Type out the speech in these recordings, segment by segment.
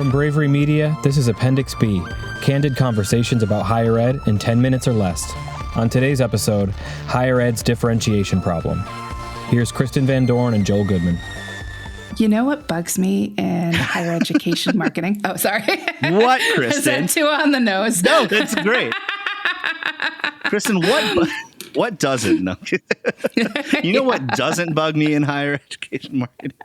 From Bravery Media, this is Appendix B, candid conversations about higher ed in 10 minutes or less. On today's episode, higher ed's differentiation problem. Here's Kristen Van Dorn and Joel Goodman. You know what bugs me in higher education marketing? Oh, sorry. What, Kristen? Is that too on the nose? No, that's great. Kristen, what doesn't? No. You know what doesn't bug me in higher education marketing?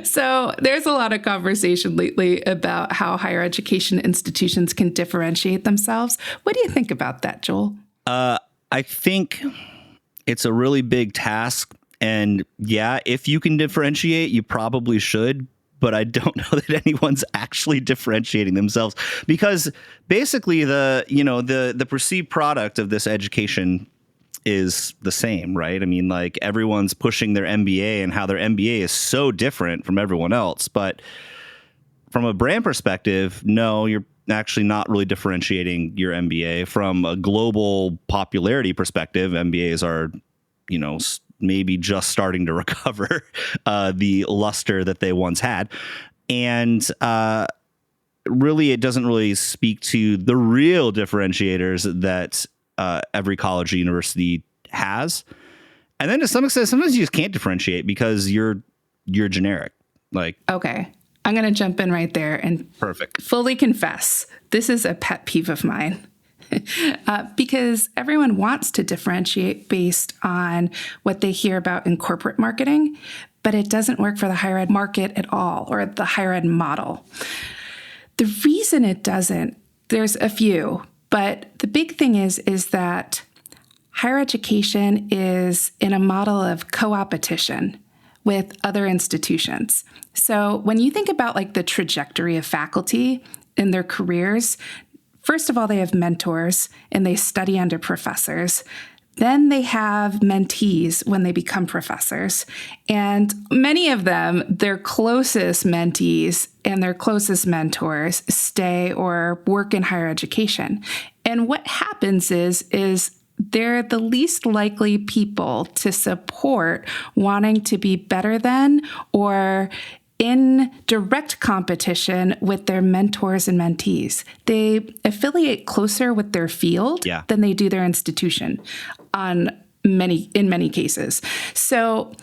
So there's a lot of conversation lately about how higher education institutions can differentiate themselves. What do you think about that, Joel? I think it's a really big task. And yeah, if you can differentiate, you probably should. But I don't know that anyone's actually differentiating themselves, because basically the perceived product of this education is the same, right? I mean, like, everyone's pushing their MBA and how their MBA is so different from everyone else. But from a brand perspective, no, you're actually not really differentiating your MBA. From a global popularity perspective, MBAs are, maybe just starting to recover the luster that they once had. And really, it doesn't really speak to the real differentiators that every college or university has. And then to some extent, sometimes you just can't differentiate because you're generic. Okay, I'm going to jump in right there and Perfect. Fully confess, this is a pet peeve of mine. Because everyone wants to differentiate based on what they hear about in corporate marketing, but it doesn't work for the higher ed market at all, or the higher ed model. The reason it doesn't, there's a few, but the big thing is that higher education is in a model of co-opetition with other institutions. So when you think about the trajectory of faculty in their careers, first of all, they have mentors and they study under professors. Then they have mentees when they become professors. And many of them, their closest mentees and their closest mentors stay or work in higher education. And what happens is they're the least likely people to support wanting to be better than or in direct competition with their mentors and mentees. They affiliate closer with their field than they do their institution in many cases. So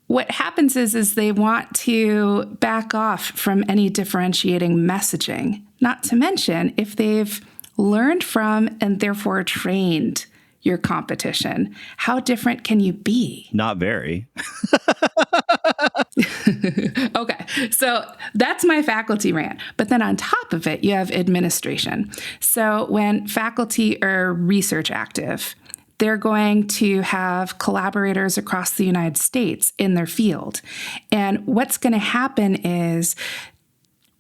what happens is they want to back off from any differentiating messaging, not to mention if they've learned from and therefore trained your competition, how different can you be? Not very. Okay, so that's my faculty rant. But then on top of it, you have administration. So when faculty are research active, they're going to have collaborators across the United States in their field. And what's going to happen is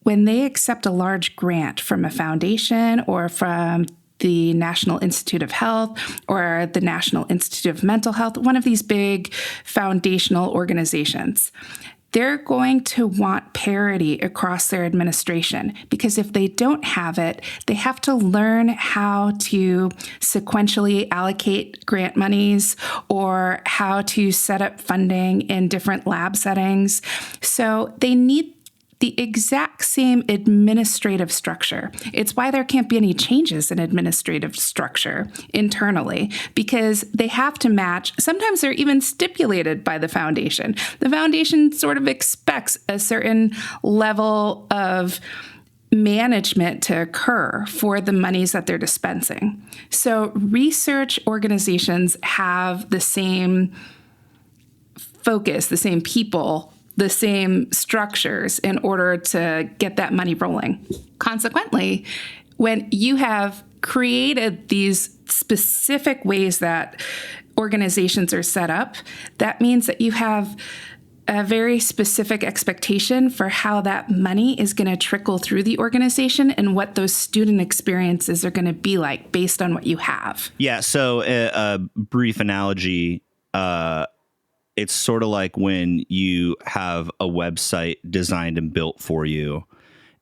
when they accept a large grant from a foundation or from the National Institute of Health or the National Institute of Mental Health, one of these big foundational organizations, they're going to want parity across their administration, because if they don't have it, they have to learn how to sequentially allocate grant monies or how to set up funding in different lab settings. So they need the exact same administrative structure. It's why there can't be any changes in administrative structure internally, because they have to match. Sometimes they're even stipulated by the foundation. The foundation sort of expects a certain level of management to occur for the monies that they're dispensing. So research organizations have the same focus, the same people, the same structures in order to get that money rolling. Consequently, when you have created these specific ways that organizations are set up, that means that you have a very specific expectation for how that money is going to trickle through the organization and what those student experiences are going to be like based on what you have. Yeah, so a brief analogy, it's sort of like when you have a website designed and built for you,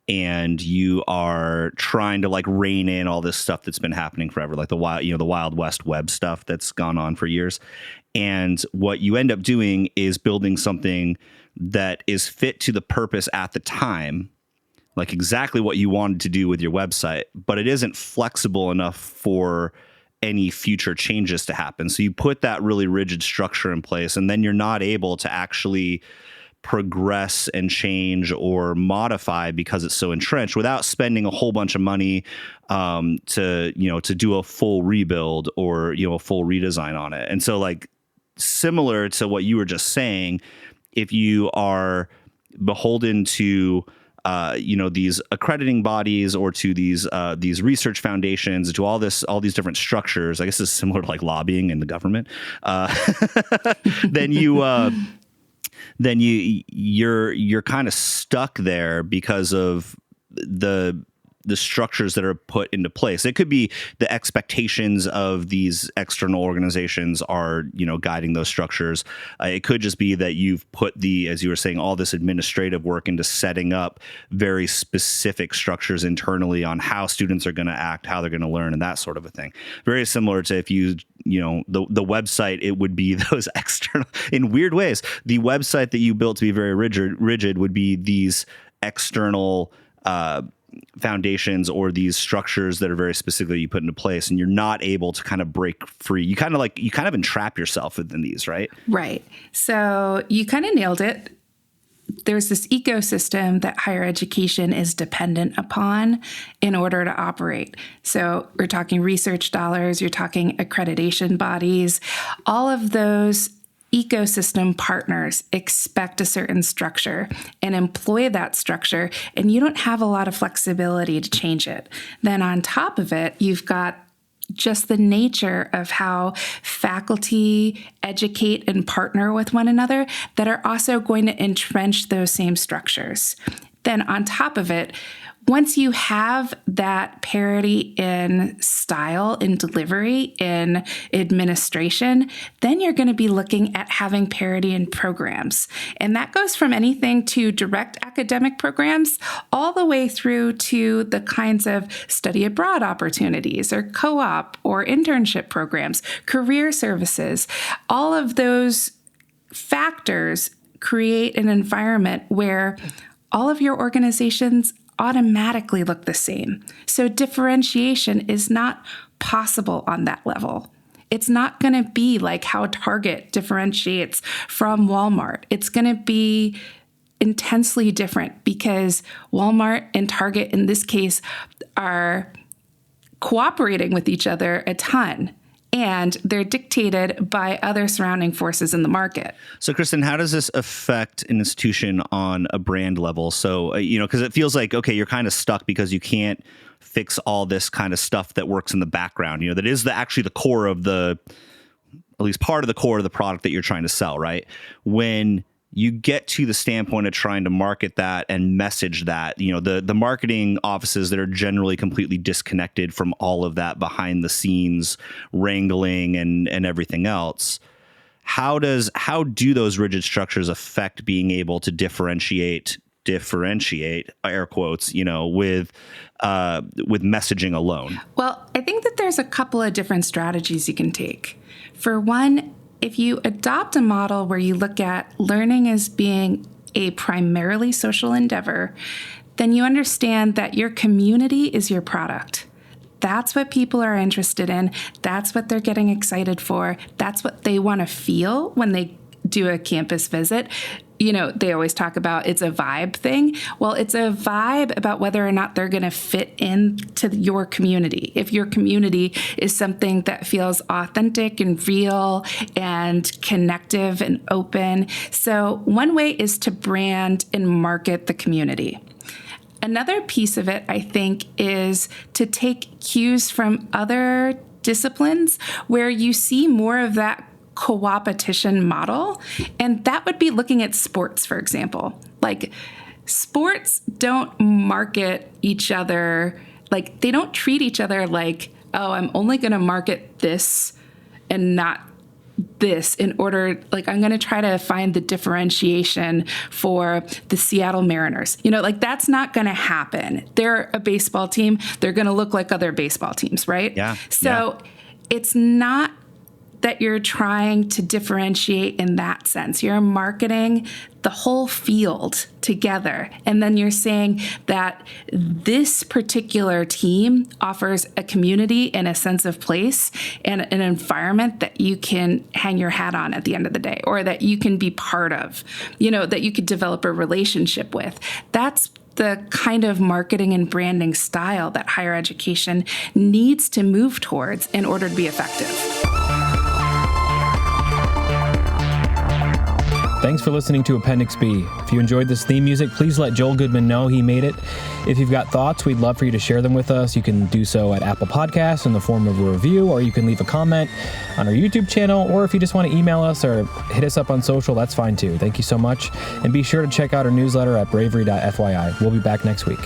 and you are trying to like rein in all this stuff that's been happening forever, like the Wild West web stuff that's gone on for years. And what you end up doing is building something that is fit to the purpose at the time, like exactly what you wanted to do with your website, but it isn't flexible enough for any future changes to happen. So you put that really rigid structure in place, and then you're not able to actually progress and change or modify because it's so entrenched without spending a whole bunch of money to do a full rebuild or a full redesign on it. And so, like, similar to what you were just saying, if you are beholden to these accrediting bodies or to these research foundations, to all these different structures, I guess it's similar to like lobbying in the government, then you're kind of stuck there because of the structures that are put into place. It could be the expectations of these external organizations are, guiding those structures. It could just be that you've put as you were saying, all this administrative work into setting up very specific structures internally on how students are going to act, how they're going to learn, and that sort of a thing. Very similar to if the website, it would be those external, in weird ways, the website that you built to be very rigid would be these external foundations or these structures that are very specifically you put into place, and you're not able to kind of break free. You kind of entrap yourself within these, right? Right. So you kind of nailed it. There's this ecosystem that higher education is dependent upon in order to operate. So we're talking research dollars, you're talking accreditation bodies, all of those ecosystem partners expect a certain structure and employ that structure, and you don't have a lot of flexibility to change it. Then on top of it, you've got just the nature of how faculty educate and partner with one another that are also going to entrench those same structures. Then on top of it, once you have that parity in style, in delivery, in administration, then you're going to be looking at having parity in programs. And that goes from anything to direct academic programs all the way through to the kinds of study abroad opportunities or co-op or internship programs, career services. All of those factors create an environment where all of your organizations automatically look the same. So differentiation is not possible on that level. It's not going to be like how Target differentiates from Walmart. It's going to be intensely different because Walmart and Target, in this case, are cooperating with each other a ton. And they're dictated by other surrounding forces in the market. So, Kristen, how does this affect an institution on a brand level? So, because it feels like, okay, you're kind of stuck because you can't fix all this kind of stuff that works in the background, that is actually the core of at least part of the core of the product that you're trying to sell, right? When you get to the standpoint of trying to market that and message that, the marketing offices that are generally completely disconnected from all of that behind the scenes wrangling and everything else. How do those rigid structures affect being able to differentiate air quotes, with messaging alone? Well, I think that there's a couple of different strategies you can take. For one, if you adopt a model where you look at learning as being a primarily social endeavor, then you understand that your community is your product. That's what people are interested in. That's what they're getting excited for. That's what they want to feel when they do a campus visit. They always talk about it's a vibe thing. Well, it's a vibe about whether or not they're going to fit into your community. If your community is something that feels authentic and real and connective and open. So one way is to brand and market the community. Another piece of it, I think, is to take cues from other disciplines where you see more of that co-opetition model. And that would be looking at sports, for example. Like, sports don't market each other, like they don't treat each other like, oh, I'm only going to market this and not this in order, like, I'm going to try to find the differentiation for the Seattle Mariners. Like, that's not going to happen. They're a baseball team. They're going to look like other baseball teams, right? Yeah. So it's not that you're trying to differentiate in that sense. You're marketing the whole field together. And then you're saying that this particular team offers a community and a sense of place and an environment that you can hang your hat on at the end of the day, or that you can be part of, that you could develop a relationship with. That's the kind of marketing and branding style that higher education needs to move towards in order to be effective. Thanks for listening to Appendix B. If you enjoyed this theme music, please let Joel Goodman know he made it. If you've got thoughts, we'd love for you to share them with us. You can do so at Apple Podcasts in the form of a review, or you can leave a comment on our YouTube channel, or if you just want to email us or hit us up on social, that's fine too. Thank you so much. And be sure to check out our newsletter at bravery.fyi. We'll be back next week.